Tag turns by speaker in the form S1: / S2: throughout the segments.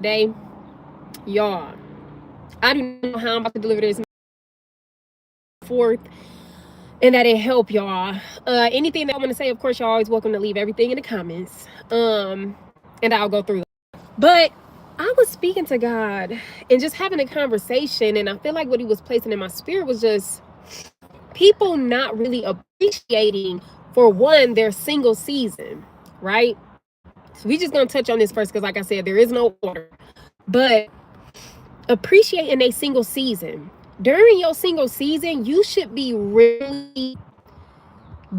S1: Today, y'all, I do not know how I'm about to deliver this forth and that it help y'all. Anything that I want to say, of course, you're always welcome to leave everything in the comments. And I'll go through. But I was speaking to God and just having a conversation, and I feel like what He was placing in my spirit was just people not really appreciating, for one, their single season, right? So we just gonna touch on this first because, like I said, there is no order. But appreciating a single season. During your single season, you should be really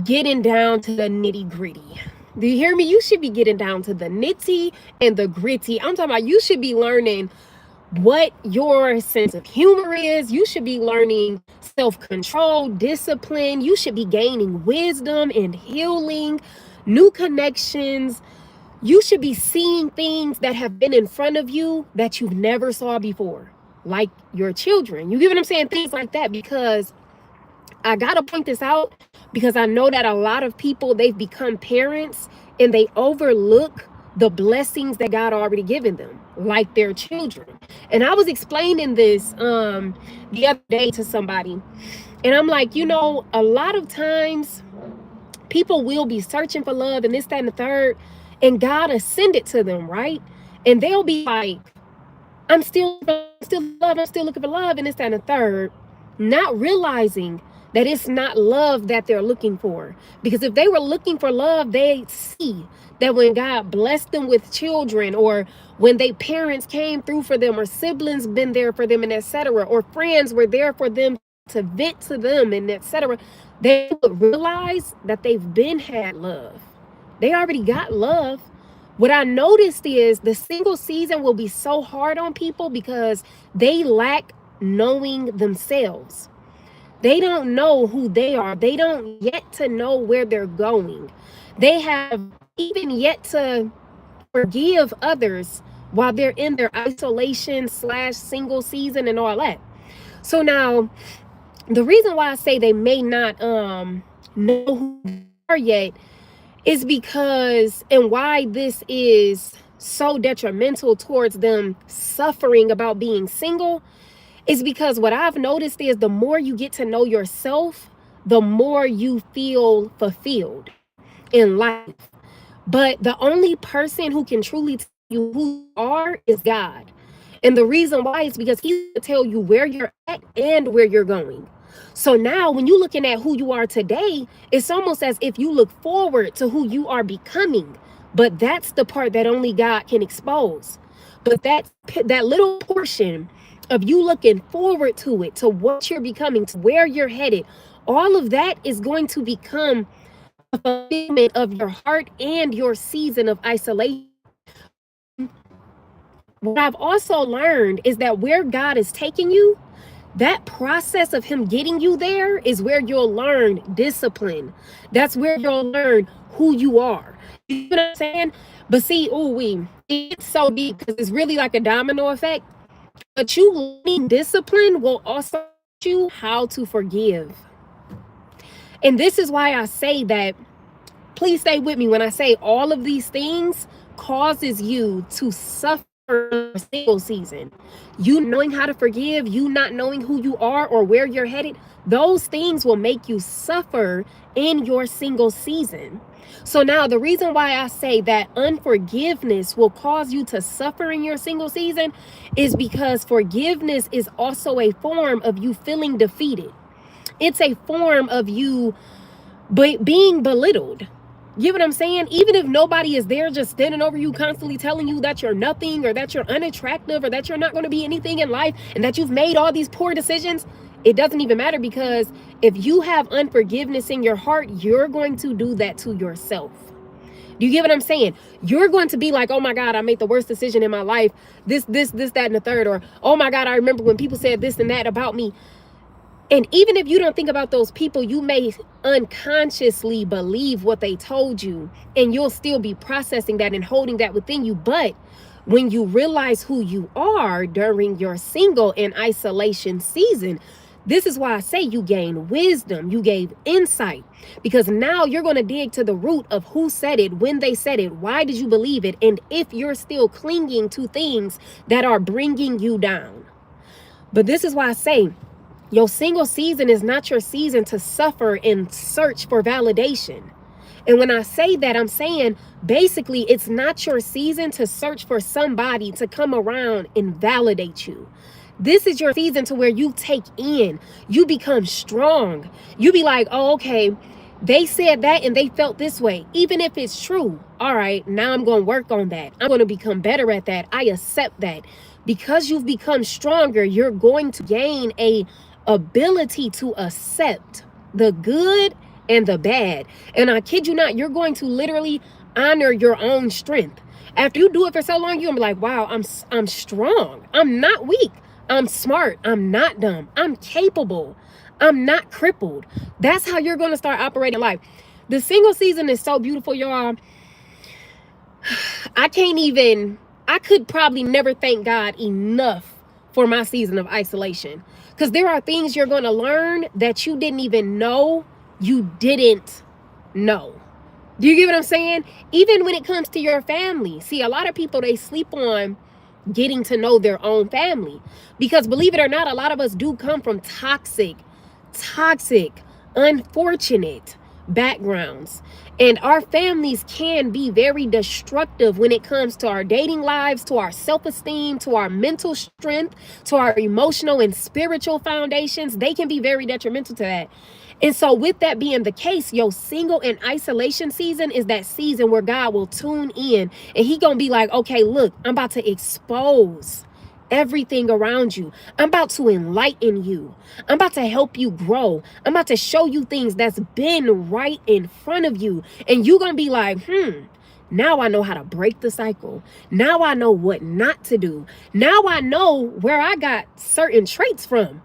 S1: getting down to the nitty gritty. Do you hear me? You should be getting down to the nitty and the gritty. I'm talking about you should be learning what your sense of humor is. You should be learning self-control, discipline. You should be gaining wisdom and healing, new connections. You should be seeing things that have been in front of you that you've never saw before, like your children. You get what I'm saying? Things like that, because I got to point this out because I know that a lot of people, they've become parents and they overlook the blessings that God already given them, like their children. And I was explaining this the other day to somebody. And I'm like, a lot of times people will be searching for love and this, that, and the third, and God will send it to them, right? And they'll be like, I'm still love, I'm still looking for love, and this, that, and the third, not realizing that it's not love that they're looking for. Because if they were looking for love, they'd see that when God blessed them with children, or when their parents came through for them, or siblings been there for them, and etc., or friends were there for them to vent to them, and etc., they would realize that they've been had love. They already got love. What I noticed is the single season will be so hard on people because they lack knowing themselves. They don't know who they are. They don't yet to know where they're going. They have even yet to forgive others while they're in their isolation / single season and all that. So now, the reason why I say they may not know who they are yet is because, and why this is so detrimental towards them suffering about being single, is because what I've noticed is the more you get to know yourself, the more you feel fulfilled in life. But the only person who can truly tell you who you are is God. And the reason why is because He will tell you where you're at and where you're going. So now when you're looking at who you are today, it's almost as if you look forward to who you are becoming. But that's the part that only God can expose. But that little portion of you looking forward to it, to what you're becoming, to where you're headed, all of that is going to become a fulfillment of your heart and your season of isolation. What I've also learned is that where God is taking you, that process of Him getting you there is where you'll learn discipline. That's where you'll learn who you are. You know what I'm saying? But see, it's so deep because it's really like a domino effect. But you learning discipline will also teach you how to forgive. And this is why I say that, please stay with me when I say all of these things causes you to suffer a single season. You knowing how to forgive, you not knowing who you are or where you're headed, those things will make you suffer in your single season. So now the reason why I say that unforgiveness will cause you to suffer in your single season is because forgiveness is also a form of you feeling defeated. It's a form of you being belittled. You know what I'm saying? Even if nobody is there just standing over you constantly telling you that you're nothing, or that you're unattractive, or that you're not going to be anything in life, and that you've made all these poor decisions, it doesn't even matter, because if you have unforgiveness in your heart, you're going to do that to yourself. Do you get what I'm saying? You're going to be like, oh my God, I made the worst decision in my life. This, that, and the third. Or, oh my God, I remember when people said this and that about me. And even if you don't think about those people, you may unconsciously believe what they told you, and you'll still be processing that and holding that within you. But when you realize who you are during your single and isolation season, This is why I say you gain wisdom, you gave insight, because now you're going to dig to the root of who said it, when they said it, why did you believe it, and if you're still clinging to things that are bringing you down. But this is why I say your single season is not your season to suffer and search for validation. And when I say that, I'm saying basically it's not your season to search for somebody to come around and validate you. This is your season to where you take in, you become strong. You be like, oh, okay, they said that and they felt this way. Even if it's true, all right, now I'm going to work on that. I'm going to become better at that. I accept that. Because you've become stronger, you're going to gain a ability to accept the good and the bad. And I kid you not, you're going to literally honor your own strength. After you do it for so long, you're gonna be like, wow, I'm strong. I'm not weak. I'm smart. I'm not dumb. I'm capable. I'm not crippled. That's how you're going to start operating life. The single season is so beautiful, y'all. I could probably never thank God enough for my season of isolation. Because there are things you're going to learn that you didn't even know you didn't know. Do you get what I'm saying? Even when it comes to your family. See, a lot of people, they sleep on getting to know their own family. Because believe it or not, a lot of us do come from toxic, unfortunate backgrounds. And our families can be very destructive when it comes to our dating lives, to our self-esteem, to our mental strength, to our emotional and spiritual foundations. They can be very detrimental to that. And so with that being the case, your single and isolation season is that season where God will tune in and he gonna be like, okay, look, I'm about to expose everything around you. I'm about to enlighten you. I'm about to help you grow. I'm about to show you things that's been right in front of you. And you're going to be like, now I know how to break the cycle. Now I know what not to do. Now I know where I got certain traits from.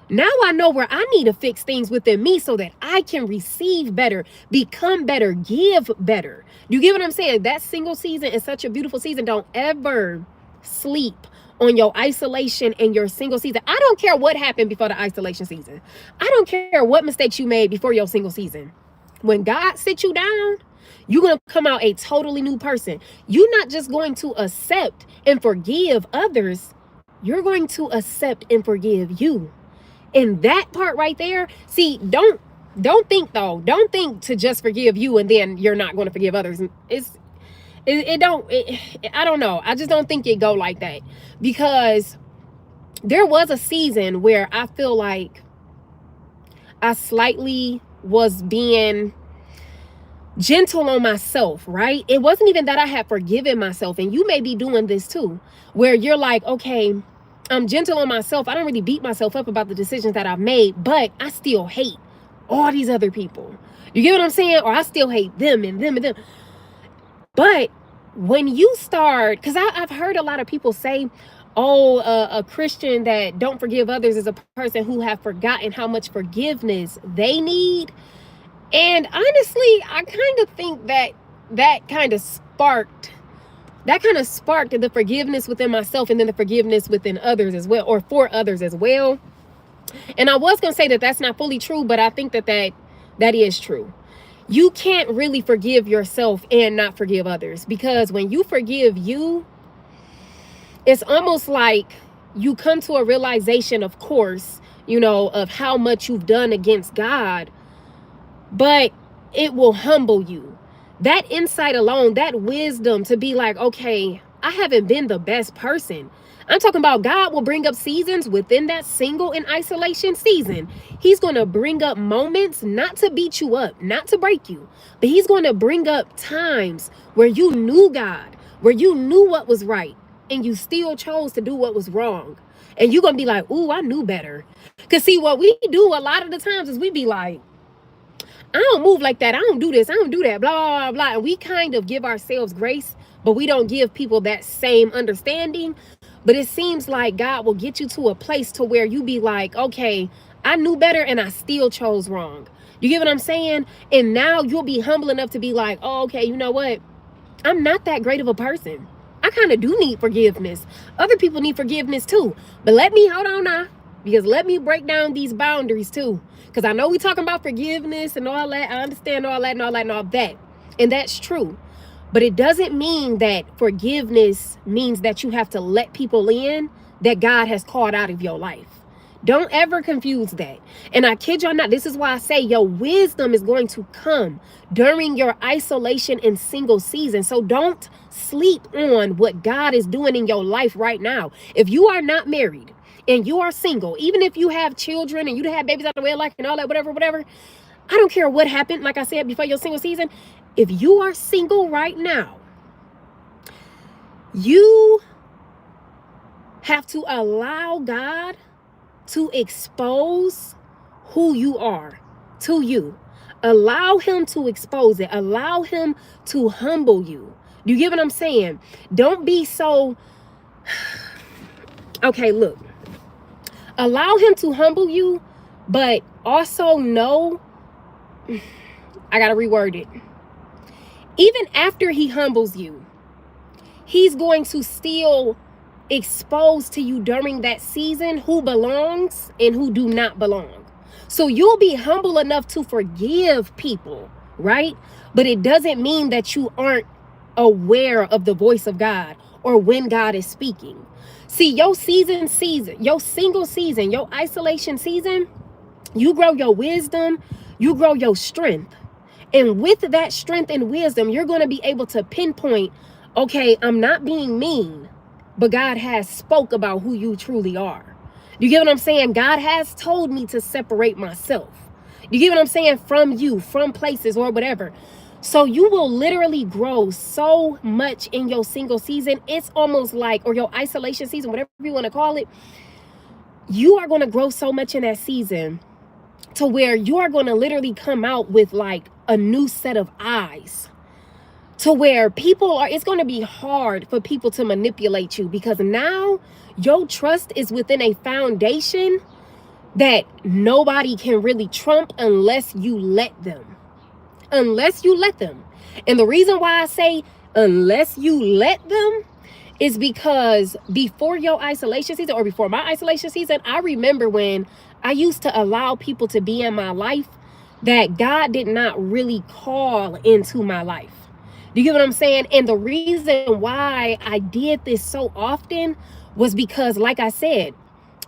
S1: Now I know where I need to fix things within me so that I can receive better, become better, give better. You get what I'm saying? That single season is such a beautiful season. Don't ever sleep on your isolation and your single season. I don't care what happened before the isolation season. I don't care what mistakes you made before your single season. When God sits you down, you're going to come out a totally new person. You're not just going to accept and forgive others. You're going to accept and forgive you. And that part right there, see, don't think though. Don't think to just forgive you and then you're not going to forgive others. I don't know. I just don't think it go like that, because there was a season where I feel like I slightly was being gentle on myself, right? It wasn't even that I had forgiven myself, and you may be doing this too, where you're like, okay, I'm gentle on myself. I don't really beat myself up about the decisions that I've made, but I still hate all these other people. You get what I'm saying? Or I still hate them and them and them. But when you start, because I've heard a lot of people say, oh, a Christian that don't forgive others is a person who have forgotten how much forgiveness they need. And honestly, I kind of think that kind of sparked the forgiveness within myself, and then the forgiveness within others as well, or for others as well. And I was going to say that that's not fully true, but I think that is true. You can't really forgive yourself and not forgive others, because when you forgive you, it's almost like you come to a realization, of course, of how much you've done against God, but it will humble you. That insight alone, that wisdom to be like, okay, I haven't been the best person. I'm talking about God will bring up seasons within that single and isolation season. He's going to bring up moments, not to beat you up, not to break you, but he's going to bring up times where you knew God, where you knew what was right, and you still chose to do what was wrong. And you're going to be like, ooh, I knew better. Because see, what we do a lot of the times is we be like, I don't move like that. I don't do this. I don't do that. Blah, blah, blah. And we kind of give ourselves grace, but we don't give people that same understanding. But it seems like God will get you to a place to where you be like, okay, I knew better and I still chose wrong. You get what I'm saying? And now you'll be humble enough to be like, oh, okay, you know what? I'm not that great of a person. I kind of do need forgiveness. Other people need forgiveness too. But hold on now. Because let me break down these boundaries too. Because I know we talking about forgiveness and all that. I understand all that and all that and all that. And that's true. But it doesn't mean that forgiveness means that you have to let people in that God has called out of your life. Don't ever confuse that. And I kid y'all not, this is why I say your wisdom is going to come during your isolation and single season. So don't sleep on what God is doing in your life right now. If you are not married and you are single, even if you have children and you have babies out the way of life and all that, whatever, I don't care what happened, like I said, before your single season. If you are single right now, you have to allow God to expose who you are to you. Allow him to expose it. Allow him to humble you. Do you get what I'm saying? Don't be so... Okay, look. Allow him to humble you, but also know... I gotta reword it. Even after he humbles you, he's going to still expose to you during that season who belongs and who do not belong. So you'll be humble enough to forgive people, right? But it doesn't mean that you aren't aware of the voice of God or when God is speaking. See, your season, your single season, your isolation season, you grow your wisdom, you grow your strength. And with that strength and wisdom, you're going to be able to pinpoint, okay, I'm not being mean, but God has spoke about who you truly are. Do you get what I'm saying? God has told me to separate myself. Do you get what I'm saying? From you, from places or whatever. So you will literally grow so much in your single season. It's almost like, or your isolation season, whatever you want to call it. You are going to grow so much in that season to where you are going to literally come out with like a new set of eyes. To where people are, it's going to be hard for people to manipulate you, because now your trust is within a foundation that nobody can really trump unless you let them. Unless you let them. And the reason why I say unless you let them is because before your isolation season, or before my isolation season, I remember when I used to allow people to be in my life that God did not really call into my life. Do you get what I'm saying? And the reason why I did this so often was because, like I said,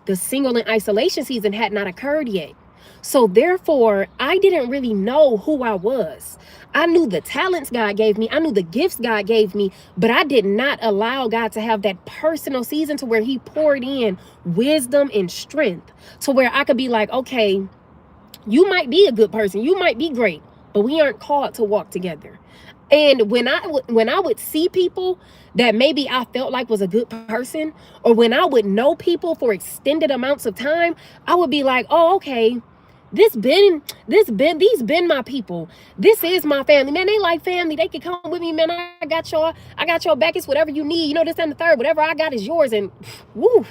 S1: the single and isolation season had not occurred yet. So therefore, I didn't really know who I was. I knew the talents God gave me. I knew the gifts God gave me, but I did not allow God to have that personal season to where he poured in wisdom and strength to where I could be like, okay, you might be a good person. You might be great, but we aren't called to walk together. And when I would see people that maybe I felt like was a good person, or when I would know people for extended amounts of time, I would be like, oh, okay, these been my people. This is my family, man. They like family. They can come with me, man. I got your back. It's whatever you need. You know, this and the third, whatever I got is yours. And woo,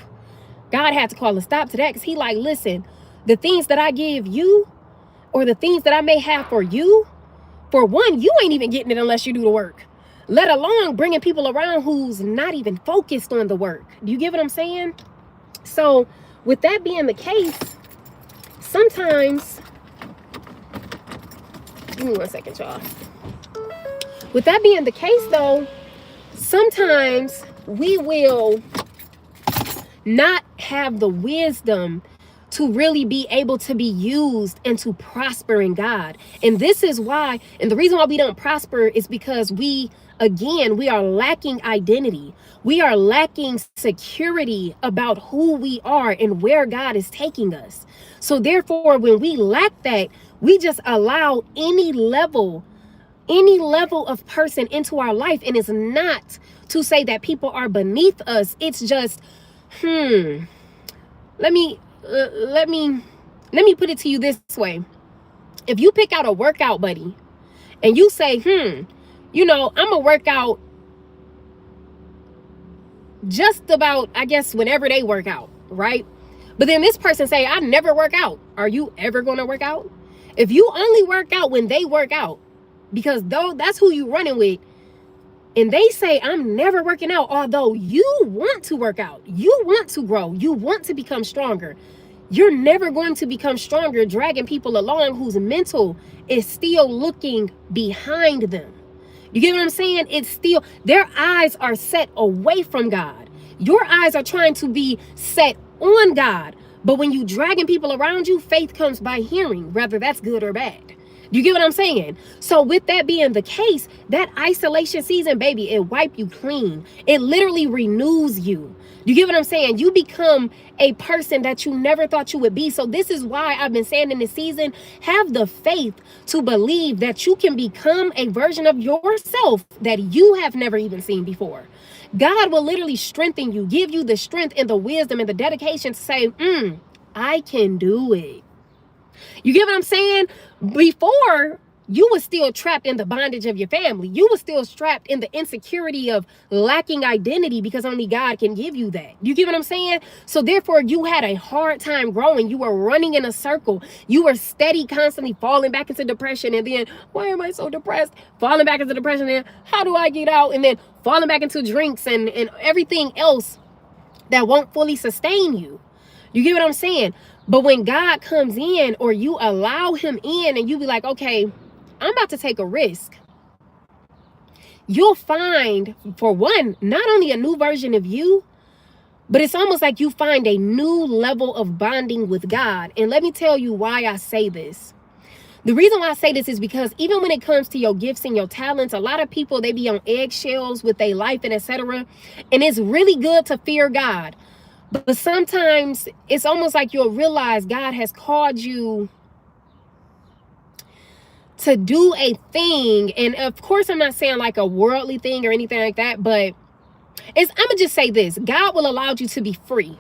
S1: God had to call a stop to that, because he like, listen, the things that I give you, or the things that I may have for you, for one, you ain't even getting it unless you do the work, let alone bringing people around who's not even focused on the work. Do you get what I'm saying? So with that being the case, sometimes, give me 1 second, y'all. With that being the case though, sometimes we will not have the wisdom to really be able to be used and to prosper in God. And this is why, and the reason why we don't prosper is because we are lacking identity. We are lacking security about who we are and where God is taking us. So therefore, when we lack that, we just allow any level of person into our life. And it's not to say that people are beneath us. It's just, let me put it to you this way. If you pick out a workout buddy and you say, you know, I'm gonna work out just about, I guess, whenever they work out, right? But then this person say, I never work out. Are you ever gonna work out? If you only work out when they work out, because though that's who you running with, and they say, I'm never working out, although you want to work out, you want to grow, you want to become stronger, you're never going to become stronger dragging people along whose mental is still looking behind them. You get what I'm saying? It's still, their eyes are set away from God. Your eyes are trying to be set on God. But when you dragging people around you, faith comes by hearing, whether that's good or bad. You get what I'm saying? So with that being the case, that isolation season, baby, it wipe you clean. It literally renews you. You get what I'm saying? You become a person that you never thought you would be. So this is why I've been saying in this season, have the faith to believe that you can become a version of yourself that you have never even seen before. God will literally strengthen you, give you the strength and the wisdom and the dedication to say, I can do it. You get what I'm saying? Before, you were still trapped in the bondage of your family. You were still trapped in the insecurity of lacking identity because only God can give you that. You get what I'm saying? So therefore, you had a hard time growing. You were running in a circle. You were steady, constantly falling back into depression. And then, why am I so depressed? Falling back into depression. And how do I get out? And then falling back into drinks and everything else that won't fully sustain you. You get what I'm saying? But when God comes in, or you allow him in, and you be like, okay, I'm about to take a risk, you'll find, for one, not only a new version of you, but it's almost like you find a new level of bonding with God. And let me tell you why I say this. The reason why I say this is because even when it comes to your gifts and your talents, a lot of people, they be on eggshells with their life and etc. And it's really good to fear God. But sometimes it's almost like you'll realize God has called you to do a thing. And of course, I'm not saying like a worldly thing or anything like that, but I'm going to just say this. God will allow you to be free.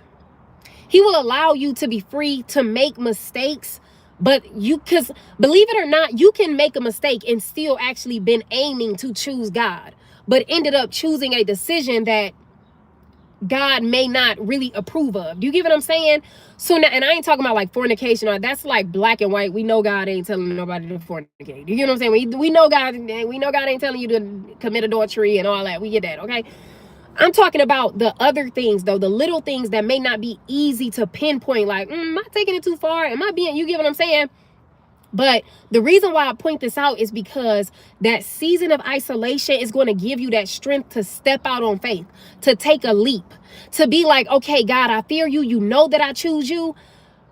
S1: He will allow you to be free to make mistakes. But because believe it or not, you can make a mistake and still actually been aiming to choose God, but ended up choosing a decision that God may not really approve of. Do you get what I'm saying? So now, and I ain't talking about like fornication, or that's like black and white. We know God ain't telling nobody to fornicate. You get what I'm saying? We know God ain't telling you to commit adultery and all that. We get that, okay? I'm talking about the other things though, the little things that may not be easy to pinpoint, like, am I taking it too far? Am I being, you get what I'm saying? But the reason why I point this out is because that season of isolation is going to give you that strength to step out on faith, to take a leap, to be like, okay, God, I fear you. You know that I choose you,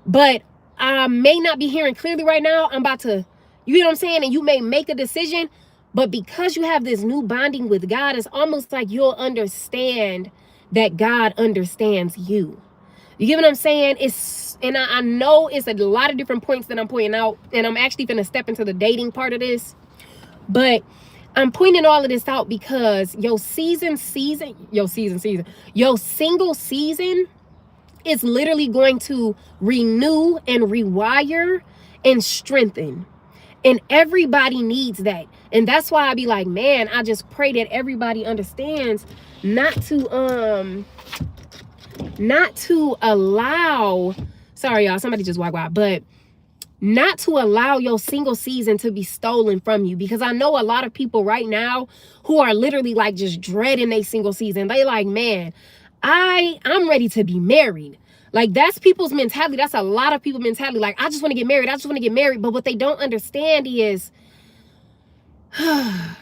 S1: but I may not be hearing clearly right now. I'm about to, you know what I'm saying? And you may make a decision, but because you have this new bonding with God, it's almost like you'll understand that God understands you. You get what I'm saying? And I know it's a lot of different points that I'm pointing out, and I'm actually going to step into the dating part of this. But I'm pointing all of this out because your single season is literally going to renew and rewire and strengthen. And everybody needs that. And that's why I be like, man, I just pray that everybody understands not to allow, sorry y'all, somebody just walked by, but not to allow your single season to be stolen from you. Because I know a lot of people right now who are literally like just dreading their single season. They like, man, I'm ready to be married. Like, that's people's mentality. That's a lot of people's mentality. Like, I just want to get married. I just want to get married. But what they don't understand is, I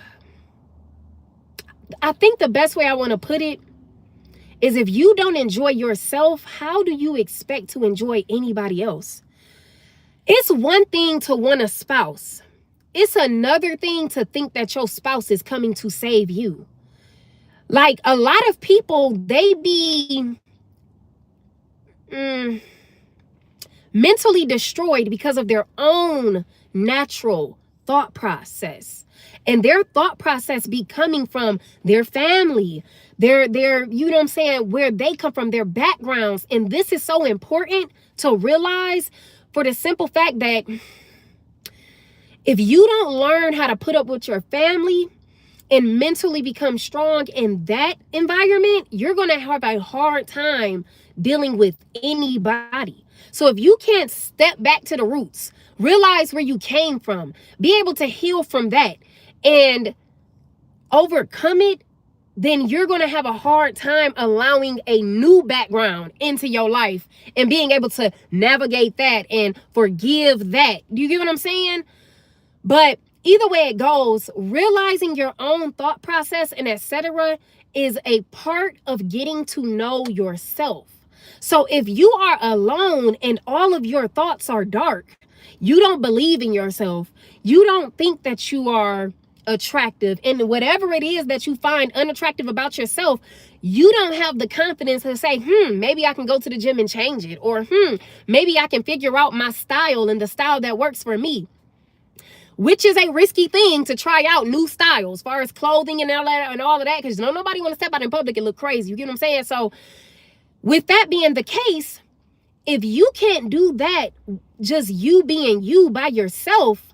S1: think the best way I want to put it is, if you don't enjoy yourself, how do you expect to enjoy anybody else? It's one thing to want a spouse. It's another thing to think that your spouse is coming to save you. Like, a lot of people, they be mentally destroyed because of their own natural thought process. And their thought process be coming from their family, their you know what I'm saying, where they come from, their backgrounds. And this is so important to realize, for the simple fact that if you don't learn how to put up with your family and mentally become strong in that environment, you're going to have a hard time dealing with anybody. So if you can't step back to the roots, realize where you came from, be able to heal from that and overcome it, then you're going to have a hard time allowing a new background into your life and being able to navigate that and forgive that. Do you get what I'm saying? But either way it goes, realizing your own thought process and etc. is a part of getting to know yourself. So if you are alone and all of your thoughts are dark, you don't believe in yourself, you don't think that you are attractive, and whatever it is that you find unattractive about yourself, you don't have the confidence to say, maybe I can go to the gym and change it, or maybe I can figure out my style and the style that works for me. Which is a risky thing, to try out new styles as far as clothing and all of that, because nobody want to step out in public and look crazy. You get what I'm saying? So with that being the case, if you can't do that, just you being you by yourself,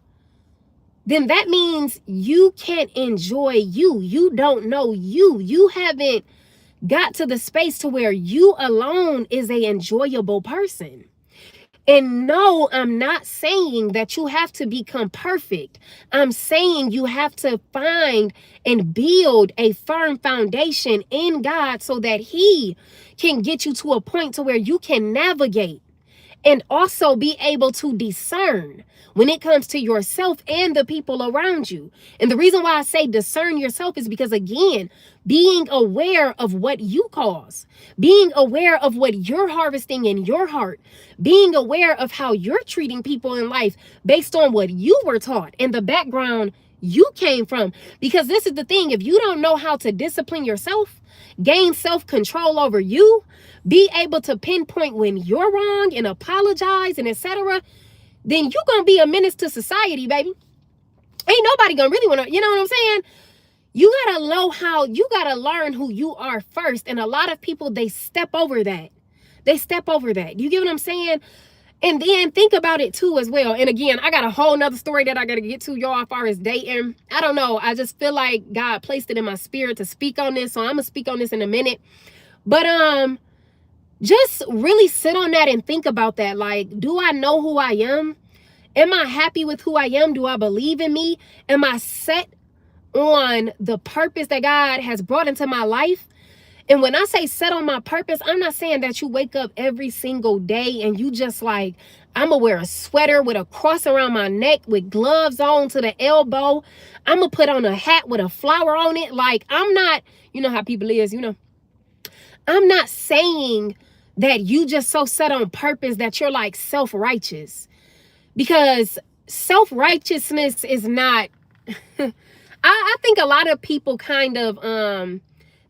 S1: then that means you can't enjoy you. You don't know you. You haven't got to the space to where you alone is a enjoyable person. And no, I'm not saying that you have to become perfect. I'm saying you have to find and build a firm foundation in God so that He can get you to a point to where you can navigate and also be able to discern when it comes to yourself and the people around you. And the reason why I say discern yourself is because, again, being aware of what you cause, being aware of what you're harvesting in your heart, being aware of how you're treating people in life based on what you were taught and the background you came from. Because this is the thing, if you don't know how to discipline yourself, gain self-control over you, be able to pinpoint when you're wrong and apologize and etc., then you're going to be a menace to society, baby. Ain't nobody going to really want to, you know what I'm saying? You got to know how, you got to learn who you are first. And a lot of people, they step over that. They step over that. You get what I'm saying? And then think about it too as well. And again, I got a whole nother story that I got to get to, y'all, as far as dating. I don't know. I just feel like God placed it in my spirit to speak on this. So I'm going to speak on this in a minute. But just really sit on that and think about that. Like, do I know who I am? Am I happy with who I am? Do I believe in me? Am I set on the purpose that God has brought into my life? And when I say set on my purpose, I'm not saying that you wake up every single day and you just like, I'm going to wear a sweater with a cross around my neck with gloves on to the elbow. I'm going to put on a hat with a flower on it. Like, I'm not, you know how people is, you know. I'm not saying that you just so set on purpose that you're like self-righteous, because self-righteousness is not, I think a lot of people kind of,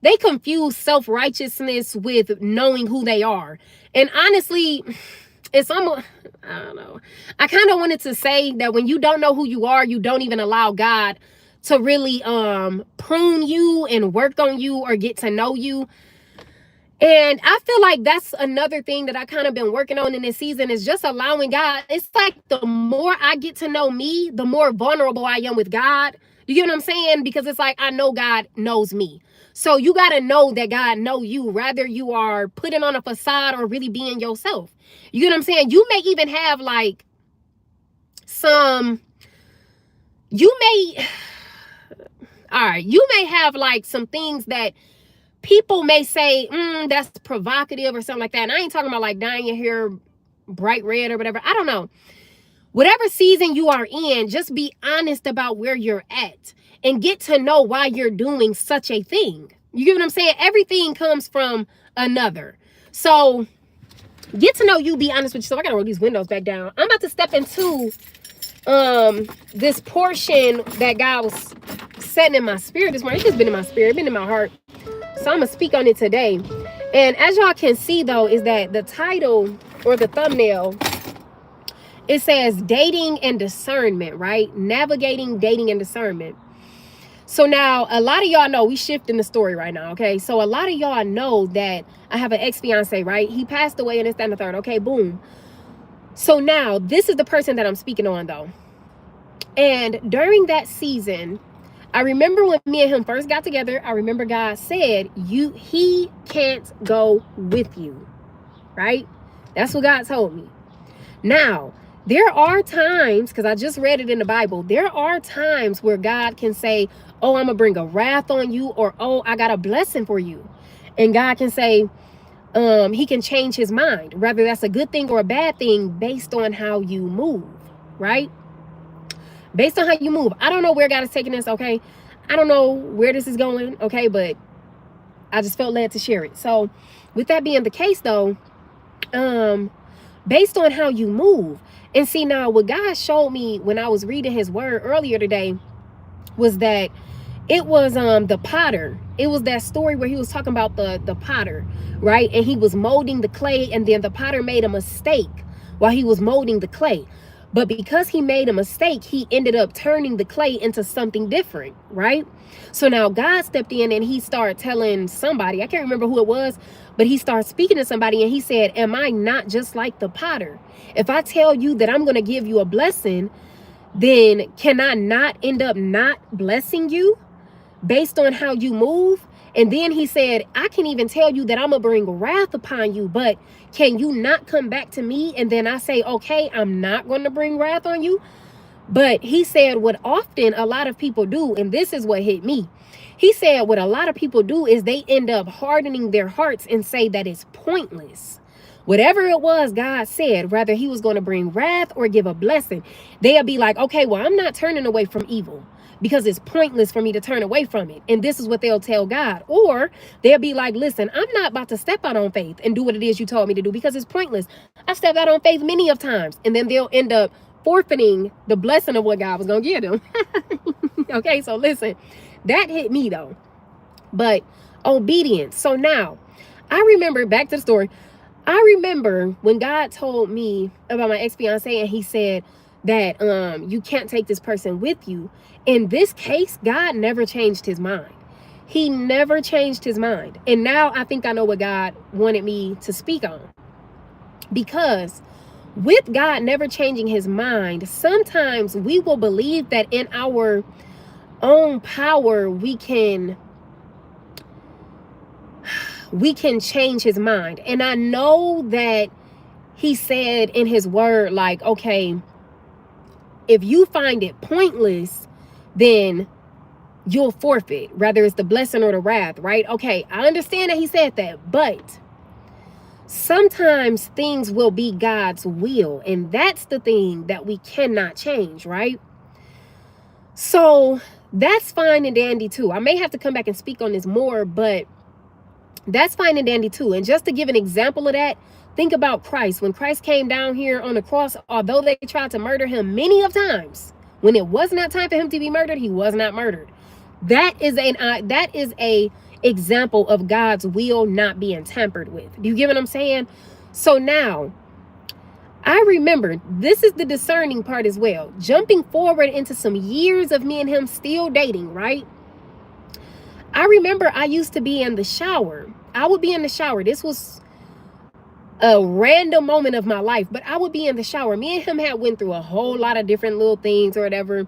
S1: they confuse self-righteousness with knowing who they are. And honestly, it's almost, I don't know. I kind of wanted to say that when you don't know who you are, you don't even allow God to really prune you and work on you or get to know you. And I feel like that's another thing that I kind of been working on in this season, is just allowing God. It's like the more I get to know me, the more vulnerable I am with God. You get what I'm saying? Because it's like, I know God knows me. So you got to know that God know you, rather you are putting on a facade or really being yourself. You get what I'm saying? You may even have like you may have like some things that people may say, that's provocative or something like that. And I ain't talking about like dyeing your hair bright red or whatever. I don't know. Whatever season you are in, just be honest about where you're at and get to know why you're doing such a thing. You get what I'm saying? Everything comes from another. So get to know you, be honest with yourself. I gotta roll these windows back down. I'm about to step into this portion that God was setting in my spirit this morning. It's just been in my spirit, been in my heart. So I'm going to speak on it today. And as y'all can see, though, is that the title or the thumbnail, it says dating and discernment, right? Navigating dating and discernment. So now a lot of y'all know we shifting the story right now, okay? So a lot of y'all know that I have an ex-fiance, right? He passed away and it's that and the third. Okay, boom. So now this is the person that I'm speaking on, though. And during that season, I remember when me and him first got together, I remember God said, he can't go with you, right? That's what God told me. Now, there are times, because I just read it in the Bible, there are times where God can say, oh, I'm gonna bring a wrath on you, or oh, I got a blessing for you. And God can say, he can change his mind, whether that's a good thing or a bad thing, based on how you move, right? Based on how you move. I don't know where God is taking this, okay? I don't know where this is going, okay? But I just felt led to share it. So with that being the case though, based on how you move. And see, now what God showed me when I was reading his word earlier today was that it was the potter. It was that story where he was talking about the potter, right? And he was molding the clay, and then the potter made a mistake while he was molding the clay. But because he made a mistake, he ended up turning the clay into something different, right? So now God stepped in and he started telling somebody, I can't remember who it was, but he started speaking to somebody and he said, am I not just like the potter? If I tell you that I'm going to give you a blessing, then can I not end up not blessing you based on how you move? And then he said, I can even tell you that I'm gonna bring wrath upon you, but can you not come back to me? And then I say, okay, I'm not going to bring wrath on you. But he said what often a lot of people do, and this is what hit me. He said what a lot of people do is they end up hardening their hearts and say that it's pointless. Whatever it was God said, whether he was going to bring wrath or give a blessing, they'll be like, okay, well, I'm not turning away from evil because it's pointless for me to turn away from it. And this is what they'll tell God. Or they'll be like, listen, I'm not about to step out on faith and do what it is you told me to do because it's pointless. I stepped out on faith many of times. And then they'll end up forfeiting the blessing of what God was going to give them. Okay, so listen, that hit me though. But obedience. So now, I remember, back to the story, I remember when God told me about my ex-fiance and he said that you can't take this person with you. In this case, God never changed his mind. He never changed his mind. And now I think I know what God wanted me to speak on. Because with God never changing his mind, sometimes we will believe that in our own power we can change his mind. And I know that he said in his word, like, okay, if you find it pointless, then you'll forfeit, whether it's the blessing or the wrath, right? Okay, I understand that he said that, but sometimes things will be God's will, and that's the thing that we cannot change, right? So that's fine and dandy too. I may have to come back and speak on this more, but that's fine and dandy too. And just to give an example of that, think about Christ. When Christ came down here on the cross, although they tried to murder him many of times, when it was not time for him to be murdered, he was not murdered. That is a example of God's will not being tampered with. Do you get what I'm saying? So now, I remember, this is the discerning part as well. Jumping forward into some years of me and him still dating, right? I remember I used to be in the shower. I would be in the shower. This was a random moment of my life, but I would be in the shower. Me and him had went through a whole lot of different little things or whatever,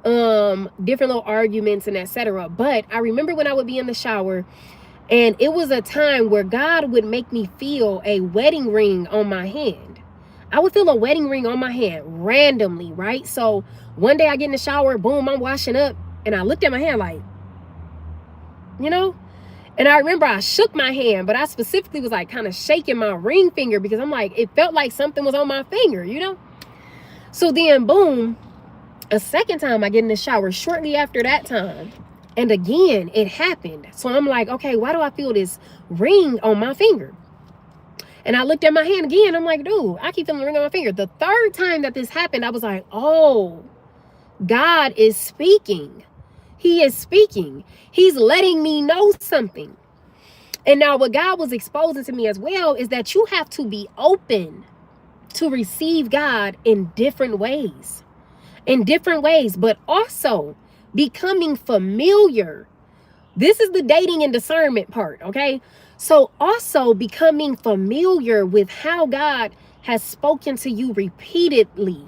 S1: different little arguments and etc. But I remember when I would be in the shower, and it was a time where God would make me feel a wedding ring on my hand. I would feel a wedding ring on my hand randomly, right? So one day I get in the shower, boom, I'm washing up, and I looked at my hand like, you know, and I remember I shook my hand, but I specifically was like kind of shaking my ring finger because I'm like, it felt like something was on my finger, you know? So then boom, a second time I get in the shower shortly after that time. And again, it happened. So I'm like, okay, why do I feel this ring on my finger? And I looked at my hand again. I'm like, dude, I keep feeling the ring on my finger. The third time that this happened, I was like, oh, God is speaking. He is speaking. He's letting me know something. And now what God was exposing to me as well is that you have to be open to receive God in different ways. But also becoming familiar. This is the dating and discernment part, okay? So also becoming familiar with how God has spoken to you repeatedly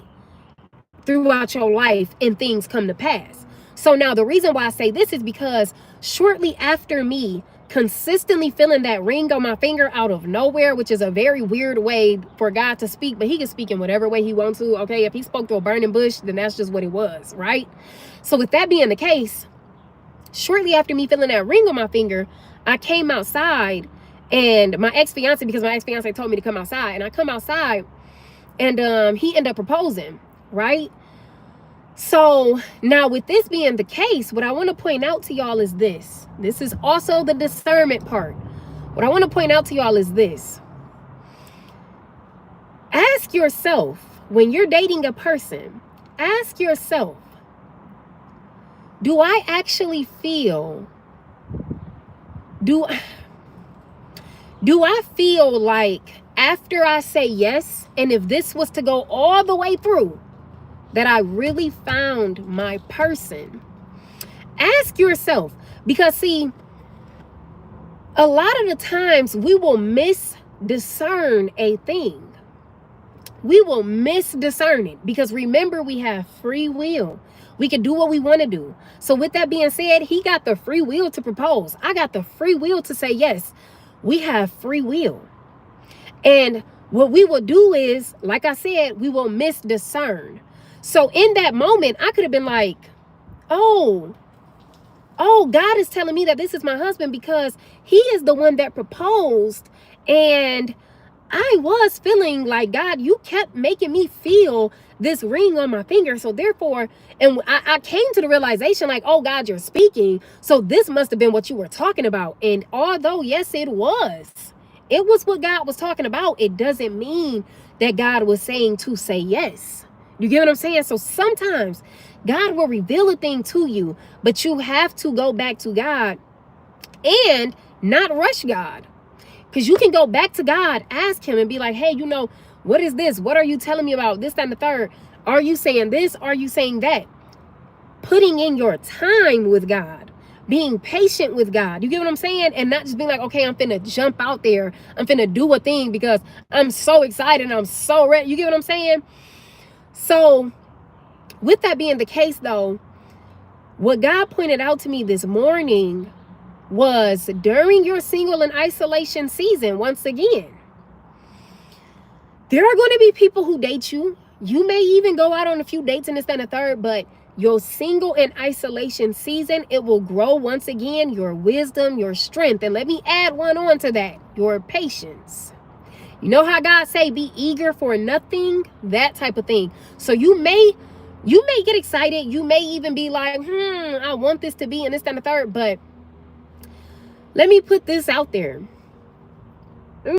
S1: throughout your life and things come to pass. So now the reason why I say this is because shortly after me consistently feeling that ring on my finger out of nowhere, which is a very weird way for God to speak, but he can speak in whatever way he wants to, okay? If he spoke to a burning bush, then that's just what it was, right? So with that being the case, Shortly after me feeling that ring on my finger, I came outside, and my ex-fiance, because my ex-fiance told me to come outside, and I come outside, and he ended up proposing, right? So now, with this being the case, what I want to point out to y'all is this. This is also the discernment part. What I want to point out to y'all is this. Ask yourself, when you're dating a person, ask yourself, do I actually feel, do I feel like after I say yes, and if this was to go all the way through, that I really found my person? Ask yourself, because see, a lot of the times we will misdiscern a thing. We will misdiscern it, because remember, we have free will. We can do what we want to do. So with that being said, he got the free will to propose. I got the free will to say yes. We have free will. And what we will do is, like I said, we will misdiscern. So in that moment, I could have been like, oh, God is telling me that this is my husband because he is the one that proposed. And I was feeling like, God, you kept making me feel this ring on my finger. So therefore, and I came to the realization like, oh, God, you're speaking. So this must have been what you were talking about. And although, yes, it was what God was talking about, it doesn't mean that God was saying to say yes. You get what I'm saying? So sometimes God will reveal a thing to you, but you have to go back to God and not rush God. Because you can go back to God, ask him and be like, hey, what is this? What are you telling me about this, that, and the third? Are you saying this? Are you saying that? Putting in your time with God, being patient with God. You get what I'm saying? And not just being like, okay, I'm finna jump out there. I'm finna do a thing because I'm so excited and I'm so ready. You get what I'm saying? So with that being the case, though, what God pointed out to me this morning was, during your single and isolation season, once again, there are going to be people who date you. You may even go out on a few dates and this, that, and the third, but your single and isolation season, it will grow once again your wisdom, your strength. And let me add one on to that, your patience. You know how God say, be eager for nothing, that type of thing. So you may get excited. You may even be like, I want this to be and this, that, and the third, but let me put this out there.